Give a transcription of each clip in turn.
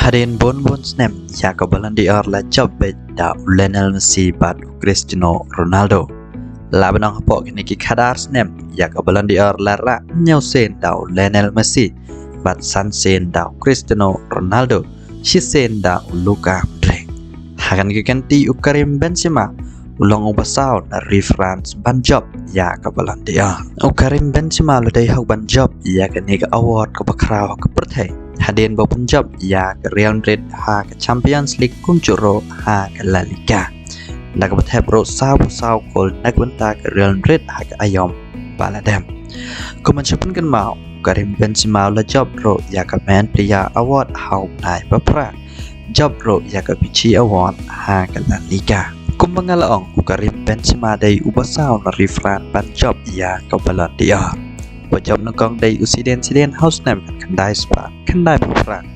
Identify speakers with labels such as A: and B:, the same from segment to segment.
A: Hadirin bon snap ya kabalan di la job da Lionel Messi bat Cristiano Ronaldo. La benang hapok kini ki kadar snap ya kabalan di la ra nyau sen da Lionel Messi bat san sen da Cristiano Ronaldo. Si sen da Luka Modric. Hakan ki kanti Karim Benzema ulang ubasau dari France ban job ya kabalan di Karim Benzema lu dai hau ban job ya kini ka award ka bakraw ka perthai. Hadirin bawa penjab ya ke Real Madrid ha ke Champions League kuncuro ha ke La Liga. Nak bertemu bro sau kol nak bentar ke Real Madrid ha ke ayom baladam. Kemencapan kan mau Karim Benzema la job bro ya ke man pria award hau nai bapra. Job bro ya ke Pichi award ha ke La Liga. Kumangalaong Karim Benzema day ubasau na rifran ban job ya ke Ballon d'Or. Job nangkong day usiden house name kan dai spa kan dai perang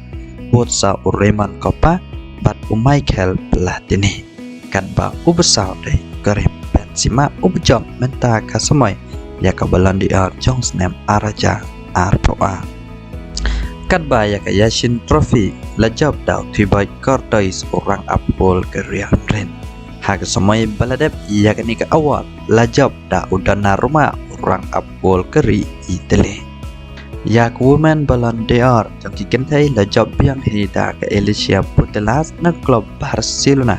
A: buat sa Raymond Kopa bat Michael Platini kan ba ubasau day Karim Benzema ubjob menta ka semai ya ka Ballon d'Or Jones name araja arpoa kan ba ya ka Yashin Trophy la job daw tibai kortois orang apol ke Real Madrid hak semai baladep ya ka ni ka awal la job da udana rumah orang apol keri Italy. Ya women Ballon d'Or trong khi kiến thấy là job biang hida ke Alicia Putellas na club Barcelona.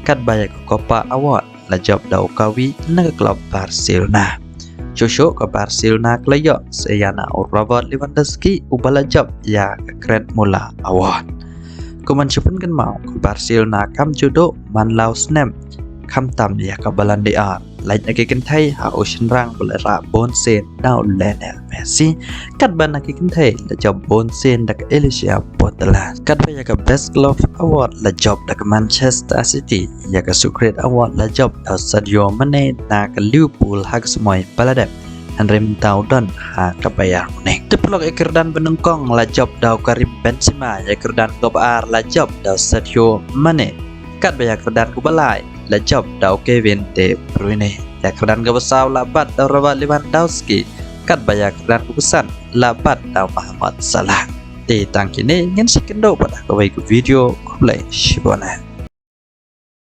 A: Kat bayar ke Copa Award la job dau kawi na club Barcelona. Joshua ke Barcelona klayo sayana Robert Lewandowski ubala job ya ke Grand Mula Award. Kemencapan kan mau ke Barcelona kam judo man lau snem kam tam ya ke Ballon d'Or. Lain lagi kentai ha ocean rang belara bon sen dau Lionel Messi kat ban lagi kentai la job bon sen dak Alicia Putellas kat ba ya ka best glove award la job dak Manchester City ya ka secret award la job dak Sadio Mane na ka Liverpool hak semoi baladep Henry Taudon ha ka bayar kuning teplok ekirdan benengkong la job dak Karim Benzema ya kirdan Kobar la job dak Sadio Mane kat ba ya kirdan ku balai la job dau Kevin De Bruyne ya kedan gabasau labat dau Robert Lewandowski kat bayak kedan kubusan labat dau Muhammad Salah di tangkini ngin sikendo pada kawai video play shibona.